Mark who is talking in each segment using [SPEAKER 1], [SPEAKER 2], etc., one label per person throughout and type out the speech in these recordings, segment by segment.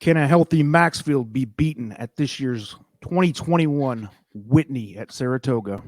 [SPEAKER 1] Can a healthy Maxfield be beaten at this year's 2021 Whitney at Saratoga?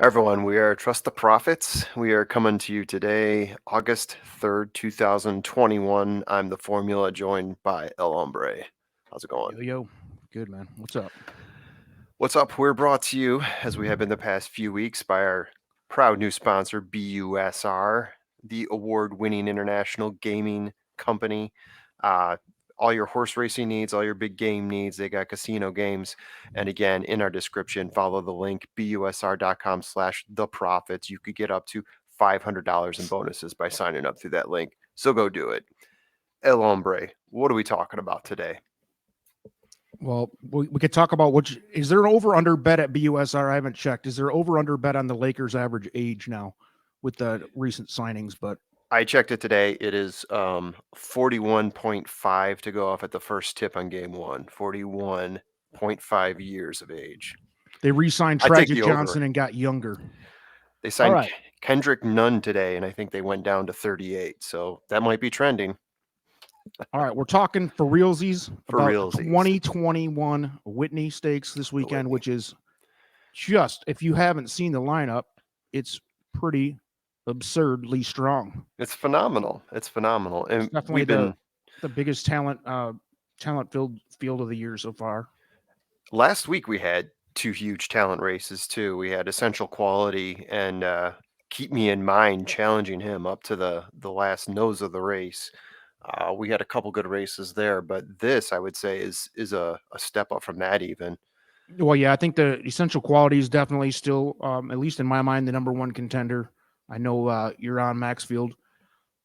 [SPEAKER 2] Everyone, we are Trust the Profits. We are coming to you today, August 3rd, 2021. I'm the Formula, joined by El Hombre. How's it going?
[SPEAKER 1] Yo. Good, man. What's up?
[SPEAKER 2] What's up? We're brought to you, as we have been the past few weeks, by our proud new sponsor, BUSR, the award-winning international gaming company. All your horse racing needs, all your big game needs. They got casino games. And again, in our description, follow the link, busr.com/theprofits. You could get up to $500 in bonuses by signing up through that link. So go do it. El Hombre, what are we talking about today?
[SPEAKER 1] Well, we could talk about is there an over-under bet at BUSR? I haven't checked. Is there over-under bet on the Lakers' average age now with the recent signings? But
[SPEAKER 2] I checked it today. It is 41.5 to go off at the first tip on game one. 41.5 years of age.
[SPEAKER 1] They re-signed Tragic Johnson and got younger.
[SPEAKER 2] They signed Kendrick Nunn today, and I think they went down to 38. So that might be trending.
[SPEAKER 1] All right, we're talking for realsies about 2021 Whitney Stakes this weekend, which is just, if you haven't seen the lineup, it's pretty absurdly strong.
[SPEAKER 2] It's phenomenal. And
[SPEAKER 1] it's definitely the biggest talent-filled field of the year so far.
[SPEAKER 2] Last week we had two huge talent races too. We had Essential Quality and Keep Me in Mind challenging him up to the last nose of the race. We had a couple good races there, but this, I would say, is a step up from that even.
[SPEAKER 1] Well, yeah, I think the Essential Quality is definitely still, at least in my mind, the number one contender. I know you're on Maxfield,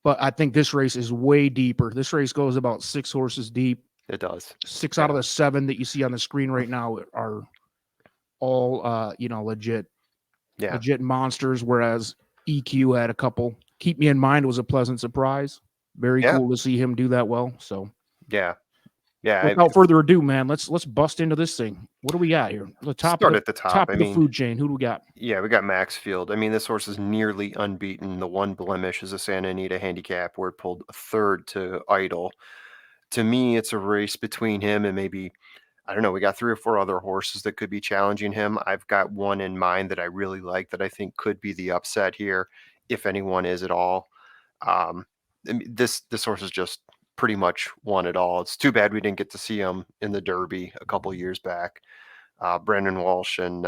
[SPEAKER 1] but I think this race is way deeper. This race goes about 6 horses deep.
[SPEAKER 2] It does.
[SPEAKER 1] 6 out of the 7 that you see on the screen right now are all, legit monsters, whereas EQ had a couple. Keep Me in Mind was a pleasant surprise. Very cool to see him do that well. So
[SPEAKER 2] yeah.
[SPEAKER 1] Without further ado, man, let's bust into this thing. What do we got here?
[SPEAKER 2] At the top of
[SPEAKER 1] the food chain. Who do we got?
[SPEAKER 2] Yeah, we got Maxfield. I mean, this horse is nearly unbeaten. The one blemish is a Santa Anita handicap where it pulled third to Idle. To me, it's a race between him and maybe, I don't know, we got 3 or 4 other horses that could be challenging him. I've got one in mind that I really like that I think could be the upset here, if anyone is at all. This horse is just pretty much won it all. It's too bad we didn't get to see him in the Derby a couple years back. Brendan Walsh and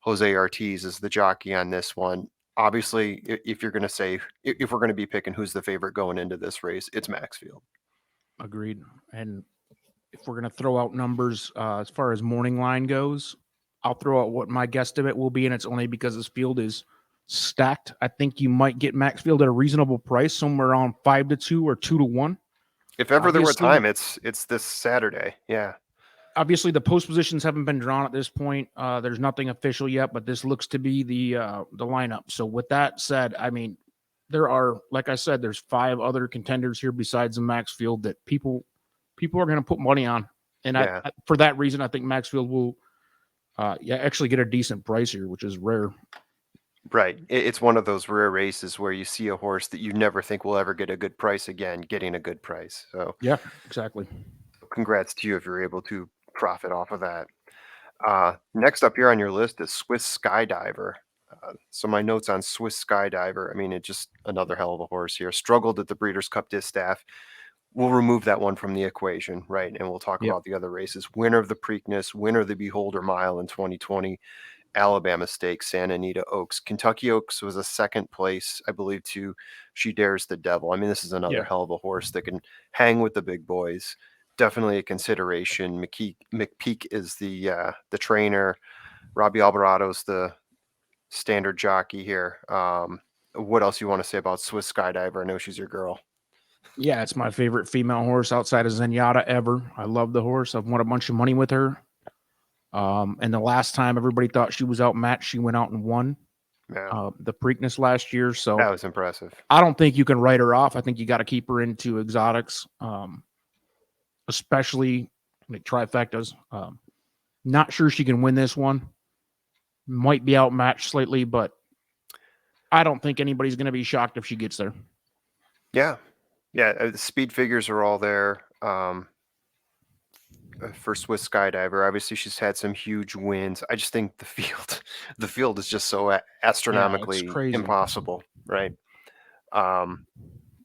[SPEAKER 2] Jose Ortiz is the jockey on this one. Obviously, if you're going to say, if we're going to be picking who's the favorite going into this race, it's Maxfield.
[SPEAKER 1] Agreed. And if we're going to throw out numbers as far as morning line goes, I'll throw out what my guesstimate will be, and it's only because this field is stacked. I think you might get Maxfield at a reasonable price, somewhere around 5-2 or 2-1.
[SPEAKER 2] If ever there were time, it's this Saturday. Yeah.
[SPEAKER 1] Obviously, the post positions haven't been drawn at this point. There's nothing official yet, but this looks to be the lineup. So with that said, I mean, there are, like I said, there's 5 other contenders here besides the Maxfield that people are going to put money on. And I, for that reason, I think Maxfield will actually get a decent price here, which is rare.
[SPEAKER 2] Right. It's one of those rare races where you see a horse that you never think will ever get a good price again, getting a good price. So
[SPEAKER 1] yeah, exactly.
[SPEAKER 2] Congrats to you if you're able to profit off of that. Next up here on your list is Swiss Skydiver. So my notes on Swiss Skydiver, I mean, it's just another hell of a horse here. Struggled at the Breeders' Cup Distaff. We'll remove that one from the equation, right? And we'll talk about the other races. Winner of the Preakness, winner of the Beholder Mile in 2020. Alabama Stakes, Santa Anita Oaks. Kentucky Oaks was a second place, I believe, to She Dares the Devil. I mean, this is another hell of a horse that can hang with the big boys. Definitely a consideration. McPeak is the trainer. Robbie Alvarado's the standard jockey here. What else you want to say about Swiss Skydiver? I know she's your girl.
[SPEAKER 1] Yeah, it's my favorite female horse outside of Zenyatta ever. I love the horse. I've won a bunch of money with her. And the last time everybody thought she was outmatched, she went out and won.
[SPEAKER 2] Yeah,
[SPEAKER 1] the Preakness last year. So
[SPEAKER 2] that was impressive.
[SPEAKER 1] I don't think you can write her off. I think you got to keep her into exotics, especially like trifectas. Not sure she can win this one. Might be outmatched slightly, but I don't think anybody's going to be shocked if she gets there.
[SPEAKER 2] Yeah, yeah. The speed figures are all there. For Swiss Skydiver, obviously she's had some huge wins. I just think the field, the field is just so
[SPEAKER 1] Yeah, it's
[SPEAKER 2] astronomically
[SPEAKER 1] crazy.
[SPEAKER 2] impossible, right? Um,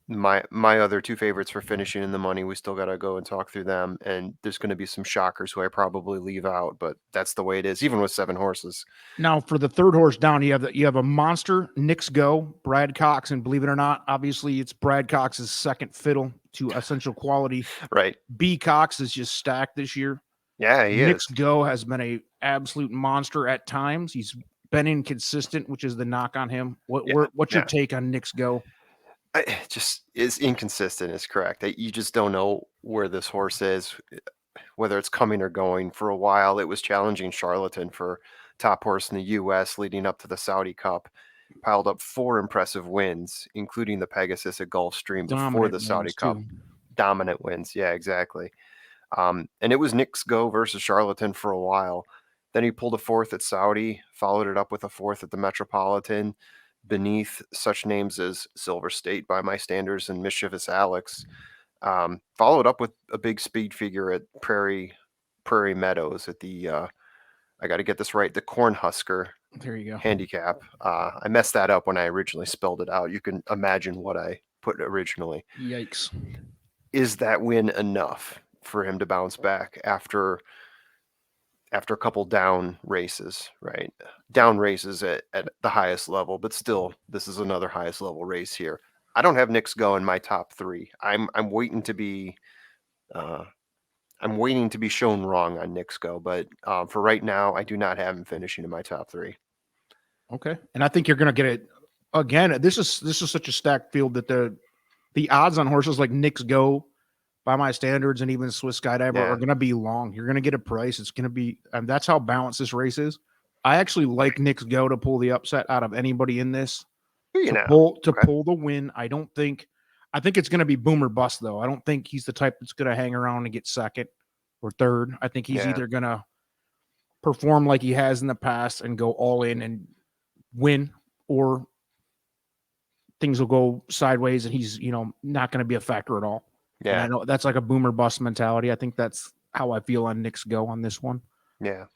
[SPEAKER 2] my other two favorites for finishing in the money, we still got to go and talk through them, and there's going to be some shockers who I probably leave out, but that's the way it is, even with 7 horses.
[SPEAKER 1] Now for the third horse down, you have a monster, Knicks Go, Brad Cox, and believe it or not, obviously it's Brad Cox's second fiddle to essential quality.
[SPEAKER 2] Right?
[SPEAKER 1] B Cox is just stacked this year.
[SPEAKER 2] Yeah, he
[SPEAKER 1] Knicks
[SPEAKER 2] is.
[SPEAKER 1] Go has been a absolute monster at times. He's been inconsistent, which is the knock on him. What's your
[SPEAKER 2] Yeah.
[SPEAKER 1] take on Knicks Go?
[SPEAKER 2] Just is inconsistent is correct. You just don't know where this horse is, whether it's coming or going. For a while, it was challenging Charlatan for top horse in the U.S. leading up to the Saudi Cup. Piled up 4 impressive wins, including the Pegasus at Gulfstream before the
[SPEAKER 1] Dominant
[SPEAKER 2] Saudi
[SPEAKER 1] wins
[SPEAKER 2] Cup.
[SPEAKER 1] too.
[SPEAKER 2] Dominant wins, yeah, exactly. And it was Knicks Go versus Charlatan for a while. Then he pulled a 4th at Saudi, followed it up with a 4th at the Metropolitan, beneath such names as Silver State by my standards and Mischievous Alex. Followed up with a big speed figure at Prairie Meadows at the I got to get this right, the Cornhusker
[SPEAKER 1] There you go.
[SPEAKER 2] handicap. I messed that up when I originally spelled it out. You can imagine what I put originally.
[SPEAKER 1] Yikes.
[SPEAKER 2] Is that win enough for him to bounce back after a couple down races, right? Down races at the highest level, but still, this is another highest level race here. I don't have Knicks Go in my top 3. I'm waiting to be shown wrong on Knicks Go, but for right now, I do not have him finishing in my top 3.
[SPEAKER 1] Okay. And I think you're going to get it again. This is such a stacked field that the odds on horses like Knicks Go, by my standards, and even Swiss Skydiver
[SPEAKER 2] Yeah.
[SPEAKER 1] are going to be long. You're going to get a price. It's going to be, and that's how balanced this race is. I actually like Knicks Go to pull the upset out of anybody in this. Pull the win. I think it's going to be boom or bust though. I don't think he's the type that's going to hang around and get second or third. I think he's either going to perform like he has in the past and go all in and win, or things will go sideways and he's, not going to be a factor at all.
[SPEAKER 2] Yeah.
[SPEAKER 1] And I know that's like a boomer bust mentality. I think that's how I feel on Knicks Go on this one.
[SPEAKER 2] Yeah.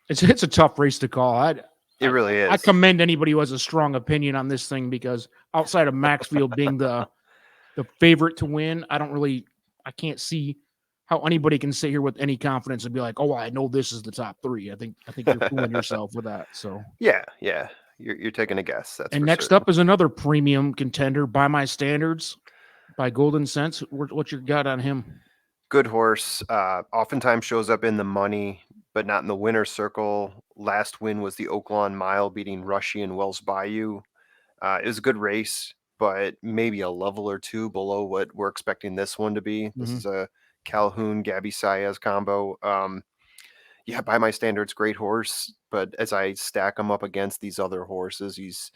[SPEAKER 1] It's a tough race to call.
[SPEAKER 2] It really is.
[SPEAKER 1] I commend anybody who has a strong opinion on this thing, because outside of Maxfield being the favorite to win, I can't see how anybody can sit here with any confidence and be like, "Oh, I know this is the top 3." I think you're fooling yourself with that. So
[SPEAKER 2] yeah. You're taking a guess. That's
[SPEAKER 1] and
[SPEAKER 2] for
[SPEAKER 1] next
[SPEAKER 2] certain.
[SPEAKER 1] up is another premium contender by my standards, by Golden Sense. What's your gut on him?
[SPEAKER 2] Good horse. Oftentimes shows up in the money, but not in the winner's circle. Last win was the Oaklawn Mile, beating Rushy and Wells Bayou. It was a good race, but maybe a level or 2 below what we're expecting this one to be. This is a Calhoun Gabby Saez combo. Yeah, by my standards, great horse, but as I stack him up against these other horses,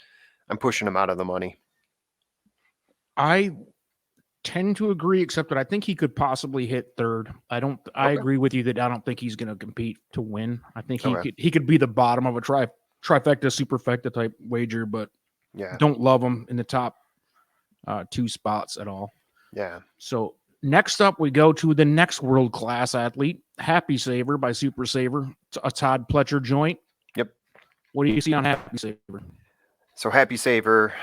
[SPEAKER 2] I'm pushing him out of the money.
[SPEAKER 1] I tend to agree, except that I think he could possibly hit third. I agree with you that I don't think he's going to compete to win. I think he could be the bottom of a trifecta, superfecta type wager, but don't love him in the top 2 spots at all.
[SPEAKER 2] Yeah.
[SPEAKER 1] So next up, we go to the next world-class athlete, Happy Saver by Super Saver, a Todd Pletcher joint.
[SPEAKER 2] Yep.
[SPEAKER 1] What do you see on Happy Saver?
[SPEAKER 2] So Happy Saver,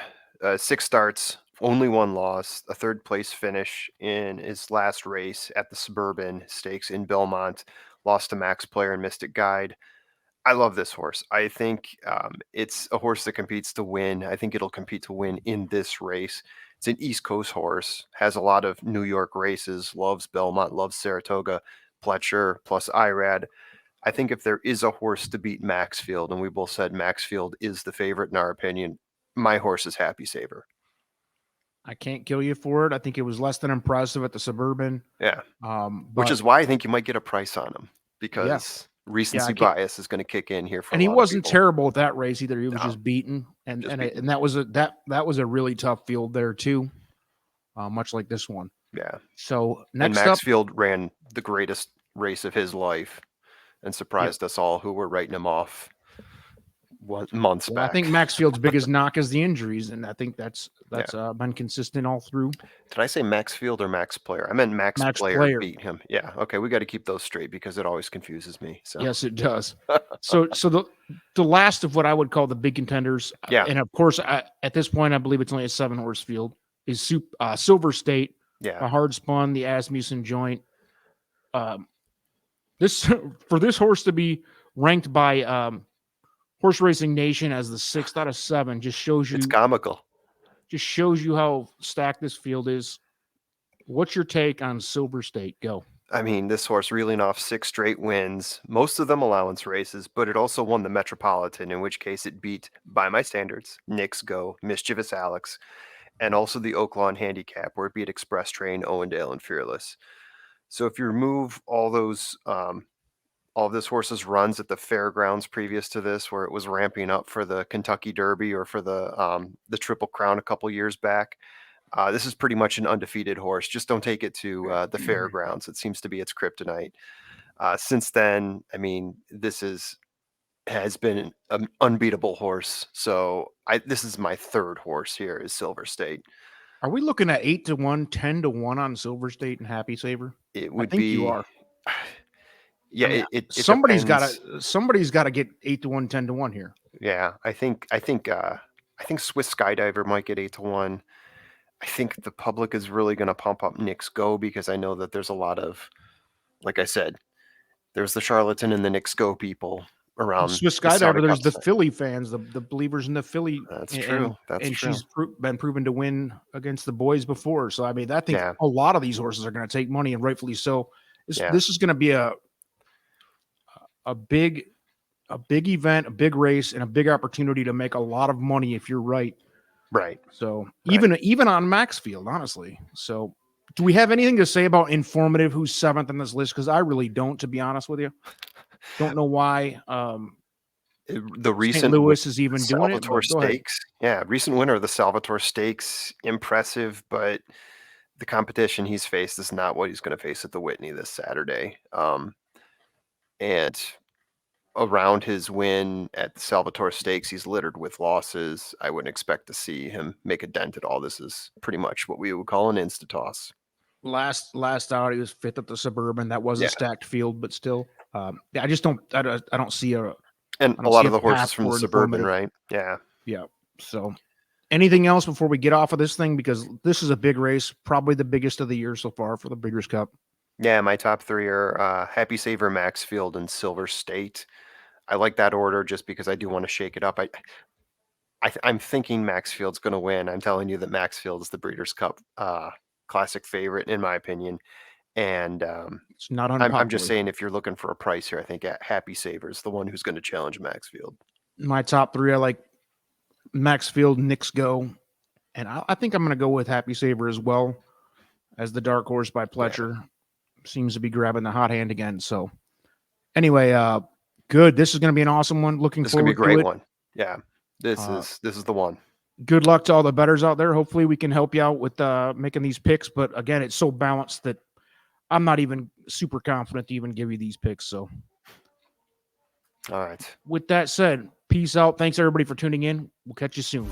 [SPEAKER 2] 6 starts, only 1 loss, a 3rd place finish in his last race at the Suburban Stakes in Belmont, lost to Max Player and Mystic Guide. I love this horse. I think it's a horse that competes to win. I think it'll compete to win in this race. It's an East Coast horse, has a lot of New York races, loves Belmont, loves Saratoga, Pletcher, plus Irad. I think if there is a horse to beat Maxfield, and we both said Maxfield is the favorite in our opinion, my horse is Happy Saver.
[SPEAKER 1] I can't kill you for it. I think it was less than impressive at the Suburban.
[SPEAKER 2] Yeah. Which is why I think you might get a price on him, because recency
[SPEAKER 1] can't-
[SPEAKER 2] bias is going to kick in here for
[SPEAKER 1] and
[SPEAKER 2] a
[SPEAKER 1] he
[SPEAKER 2] lot
[SPEAKER 1] wasn't
[SPEAKER 2] of people.
[SPEAKER 1] terrible at that race either. He was
[SPEAKER 2] No,
[SPEAKER 1] just beaten, and
[SPEAKER 2] just
[SPEAKER 1] and
[SPEAKER 2] beaten.
[SPEAKER 1] and that was a really tough field there too, much like this one.
[SPEAKER 2] Yeah.
[SPEAKER 1] So
[SPEAKER 2] And
[SPEAKER 1] next up,
[SPEAKER 2] Maxfield ran the greatest race of his life and surprised us all who were writing him off months
[SPEAKER 1] well, I
[SPEAKER 2] back.
[SPEAKER 1] think Maxfield's biggest knock is the injuries, and I think that's been consistent all through.
[SPEAKER 2] Did I say Maxfield or Max Player? I meant Max Player
[SPEAKER 1] Player.
[SPEAKER 2] beat him. Yeah. Okay. We got to keep those straight because it always confuses me. So
[SPEAKER 1] Yes, it does. So the last of what I would call the big contenders,
[SPEAKER 2] Yeah.
[SPEAKER 1] and of course, at this point, I believe it's only a 7-horse field, is Silver State,
[SPEAKER 2] yeah.
[SPEAKER 1] a hard spun, the Asmussen joint. This for this horse to be ranked by Horse Racing Nation as the 6th out of 7 just shows you
[SPEAKER 2] It's comical.
[SPEAKER 1] just shows you how stacked this field is. What's your take on Silver State? Go.
[SPEAKER 2] I mean, this horse reeling off 6 straight wins, most of them allowance races, but it also won the Metropolitan, in which case it beat, by my standards, Knicks Go, Mischievous Alex, and also the Oaklawn Handicap, where it beat Express Train, Owendale, and Fearless. So if you remove all those, all of this horse's runs at the fairgrounds previous to this, where it was ramping up for the Kentucky Derby or for the Triple Crown a couple years back, this is pretty much an undefeated horse. Just don't take it to the fairgrounds. It seems to be its kryptonite. Since then, I mean, this has been an unbeatable horse. So this is my 3rd horse here is Silver State.
[SPEAKER 1] Are we looking at 8-1, 10-1 on Silver State and Happy Saver?
[SPEAKER 2] It would
[SPEAKER 1] I think
[SPEAKER 2] be.
[SPEAKER 1] you are.
[SPEAKER 2] Yeah,
[SPEAKER 1] I mean,
[SPEAKER 2] it
[SPEAKER 1] somebody's got
[SPEAKER 2] depends.
[SPEAKER 1] somebody's got to get 8-1, 10-1 here.
[SPEAKER 2] Yeah, I think Swiss Skydiver might get 8-1. I think the public is really going to pump up Knicks Go because I know that there's a lot of, like I said, there's the charlatan and the Knicks Go people around.
[SPEAKER 1] Swiss
[SPEAKER 2] the
[SPEAKER 1] Skydiver,
[SPEAKER 2] Sonic
[SPEAKER 1] there's the
[SPEAKER 2] upside.
[SPEAKER 1] Philly fans, the believers in the Philly.
[SPEAKER 2] That's
[SPEAKER 1] and,
[SPEAKER 2] true. That's
[SPEAKER 1] and
[SPEAKER 2] true.
[SPEAKER 1] she's been proven to win against the boys before. So I mean, I think
[SPEAKER 2] Yeah.
[SPEAKER 1] a lot of these horses are going to take money, and rightfully so.
[SPEAKER 2] Yeah.
[SPEAKER 1] This is going to be a big event, a big race, and a big opportunity to make a lot of money if you're right.
[SPEAKER 2] Right.
[SPEAKER 1] So
[SPEAKER 2] Right.
[SPEAKER 1] even on Maxfield, honestly. So do we have anything to say about Informative, who's 7th on this list? Because I really don't, to be honest with you. Don't know why.
[SPEAKER 2] The recent
[SPEAKER 1] St. Louis is even doing it.
[SPEAKER 2] Salvatore
[SPEAKER 1] But go ahead.
[SPEAKER 2] Stakes. Yeah, recent winner of the Salvatore Stakes. Impressive, but the competition he's faced is not what he's going to face at the Whitney this Saturday. And around his win at the Salvatore Stakes, he's littered with losses. I wouldn't expect to see him make a dent at all. This is pretty much what we would call an insta-toss.
[SPEAKER 1] Last out, he was 5th at the Suburban. That was
[SPEAKER 2] Yeah.
[SPEAKER 1] a stacked field, but still, I just don't. I don't see a.
[SPEAKER 2] And
[SPEAKER 1] I don't
[SPEAKER 2] a lot
[SPEAKER 1] see
[SPEAKER 2] of
[SPEAKER 1] a
[SPEAKER 2] the horses
[SPEAKER 1] path
[SPEAKER 2] from the
[SPEAKER 1] for
[SPEAKER 2] Suburban,
[SPEAKER 1] Informative.
[SPEAKER 2] right? Yeah.
[SPEAKER 1] Yeah. So, anything else before we get off of this thing? Because this is a big race, probably the biggest of the year so far for the Breeders' Cup.
[SPEAKER 2] Yeah, my top 3 are Happy Saver, Maxfield, and Silver State. I like that order just because I do want to shake it up. I'm thinking Maxfield's going to win. I'm telling you that Maxfield is the Breeders' Cup classic favorite, in my opinion. And
[SPEAKER 1] It's not unpopular.
[SPEAKER 2] I'm just saying, if you're looking for a price here, I think Happy Saver is the one who's going to challenge Maxfield.
[SPEAKER 1] My top 3, I like Maxfield, Knicks Go, and I think I'm going to go with Happy Saver as well as the dark horse by Pletcher. Yeah. Seems to be grabbing the hot hand again. So anyway, good. This is going to be an awesome one. Looking forward to it.
[SPEAKER 2] This is going to be a great one. Yeah, this is the one.
[SPEAKER 1] Good luck to all the bettors out there. Hopefully we can help you out with making these picks. But again, it's so balanced that I'm not even super confident to even give you these picks. So
[SPEAKER 2] all right.
[SPEAKER 1] With that said, peace out. Thanks everybody for tuning in. We'll catch you soon.